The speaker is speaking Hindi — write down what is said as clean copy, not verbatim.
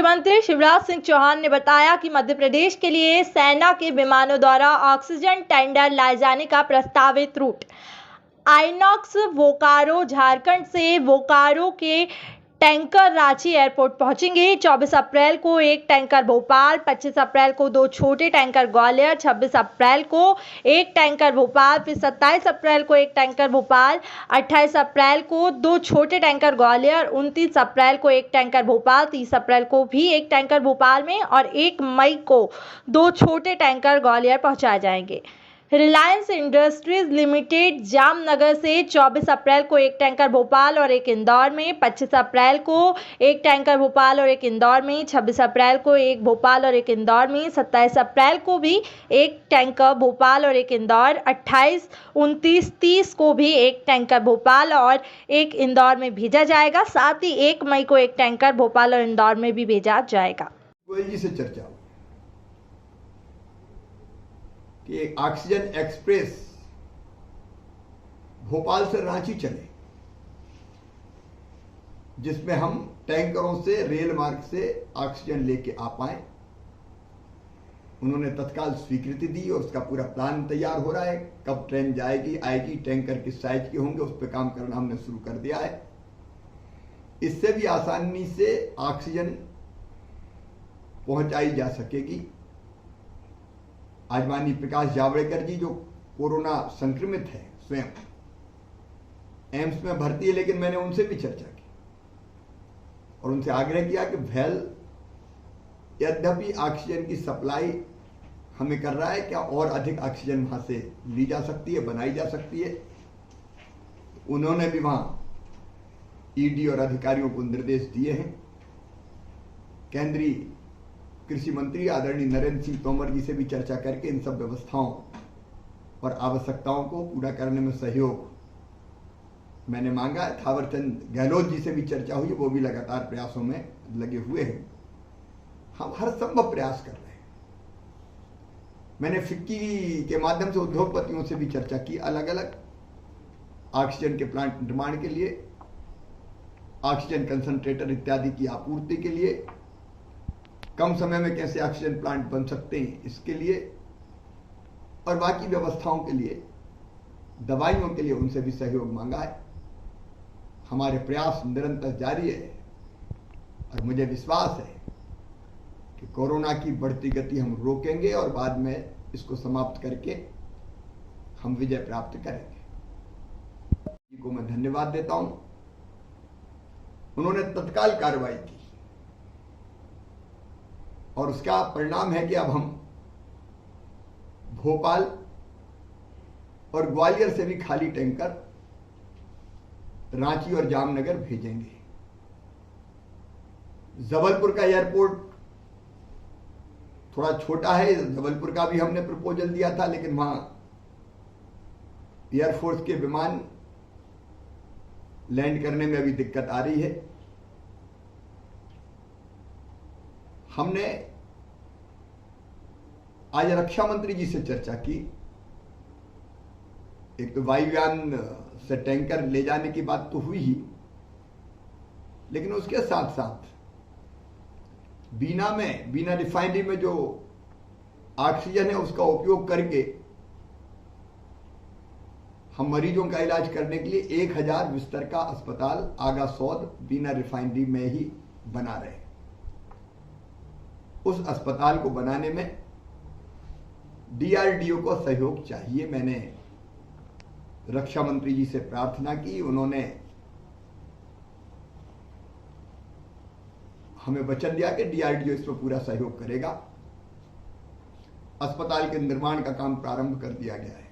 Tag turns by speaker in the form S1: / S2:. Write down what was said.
S1: मुख्यमंत्री शिवराज सिंह चौहान ने बताया कि मध्य प्रदेश के लिए सेना के विमानों द्वारा ऑक्सीजन टेंडर लाए जाने का प्रस्तावित रूट आइनॉक्स बोकारो झारखंड से बोकारो के टैंकर रांची एयरपोर्ट पहुंचेंगे। 24 अप्रैल को एक टैंकर भोपाल, 25 अप्रैल को 2 छोटे टैंकर ग्वालियर, 26 अप्रैल को एक टैंकर भोपाल, फिर 27 अप्रैल को एक टैंकर भोपाल, 28 अप्रैल को 2 छोटे टैंकर ग्वालियर, 29 अप्रैल को एक टैंकर भोपाल, 30 अप्रैल को भी एक टैंकर भोपाल में और 1 मई को 2 छोटे टैंकर ग्वालियर पहुंचाए जाएंगे। रिलायंस इंडस्ट्रीज लिमिटेड जामनगर से 24 अप्रैल को एक टैंकर भोपाल और एक इंदौर में, 25 अप्रैल को एक टैंकर भोपाल और एक इंदौर में, 26 अप्रैल को एक भोपाल और एक इंदौर में, 27 अप्रैल को भी एक टैंकर भोपाल और एक इंदौर, 28, 29, 30 को भी एक टैंकर भोपाल और एक इंदौर में भेजा जाएगा। साथ ही 1 मई को एक टैंकर भोपाल और इंदौर में भी भेजा जाएगा।
S2: गोयल जी से चर्चा कि एक ऑक्सीजन एक्सप्रेस भोपाल से रांची चले, जिसमें हम टैंकरों से रेल मार्ग से ऑक्सीजन लेके आ पाए। उन्होंने तत्काल स्वीकृति दी और उसका पूरा प्लान तैयार हो रहा है। कब ट्रेन जाएगी, आएगी, टैंकर किस साइज के होंगे, उस पर काम करना हमने शुरू कर दिया है। इससे भी आसानी से ऑक्सीजन पहुंचाई जा सकेगी। आज माननीय प्रकाश जावड़ेकर जी, जो कोरोना संक्रमित है, स्वयं एम्स में भर्ती है, लेकिन मैंने उनसे भी चर्चा की और उनसे आग्रह किया कि भैल यद्यपि ऑक्सीजन की सप्लाई हमें कर रहा है, क्या और अधिक ऑक्सीजन वहां से ली जा सकती है, बनाई जा सकती है। उन्होंने भी वहां ईडी और अधिकारियों को निर्देश दिए हैं। केंद्रीय कृषि मंत्री आदरणीय नरेंद्र सिंह तोमर जी से भी चर्चा करके इन सब व्यवस्थाओं और आवश्यकताओं को पूरा करने में सहयोग मैंने मांगा है। थावरचंद गहलोत जी से भी चर्चा हुई, वो भी लगातार प्रयासों में लगे हुए हैं। हम हर संभव प्रयास कर रहे हैं। मैंने फिक्की के माध्यम से उद्योगपतियों से भी चर्चा की, अलग अलग ऑक्सीजन के प्लांट निर्माण के लिए, ऑक्सीजन कंसंट्रेटर इत्यादि की आपूर्ति के लिए, कम समय में कैसे ऑक्सीजन प्लांट बन सकते हैं इसके लिए, और बाकी व्यवस्थाओं के लिए, दवाइयों के लिए उनसे भी सहयोग मांगा है। हमारे प्रयास निरंतर जारी है और मुझे विश्वास है कि कोरोना की बढ़ती गति हम रोकेंगे और बाद में इसको समाप्त करके हम विजय प्राप्त करेंगे। जी को मैं धन्यवाद देता हूं। उन्होंने तत्काल कार्रवाई की और उसका परिणाम है कि अब हम भोपाल और ग्वालियर से भी खाली टैंकर रांची और जामनगर भेजेंगे। जबलपुर का एयरपोर्ट थोड़ा छोटा है, जबलपुर का भी हमने प्रपोजल दिया था, लेकिन वहां एयरफोर्स के विमान लैंड करने में अभी दिक्कत आ रही है। हमने आज रक्षा मंत्री जी से चर्चा की। एक तो वायुयान से टैंकर ले जाने की बात तो हुई ही, लेकिन उसके साथ साथ बीना रिफाइनरी में जो ऑक्सीजन है उसका उपयोग करके हम मरीजों का इलाज करने के लिए 1000 बिस्तर का अस्पताल आगासौद बीना रिफाइनरी में ही बना रहे हैं। उस अस्पताल को बनाने में डीआरडीओ को सहयोग चाहिए। मैंने रक्षा मंत्री जी से प्रार्थना की, उन्होंने हमें वचन दिया कि डीआरडीओ इस पर पूरा सहयोग करेगा। अस्पताल के निर्माण का काम प्रारंभ कर दिया गया है।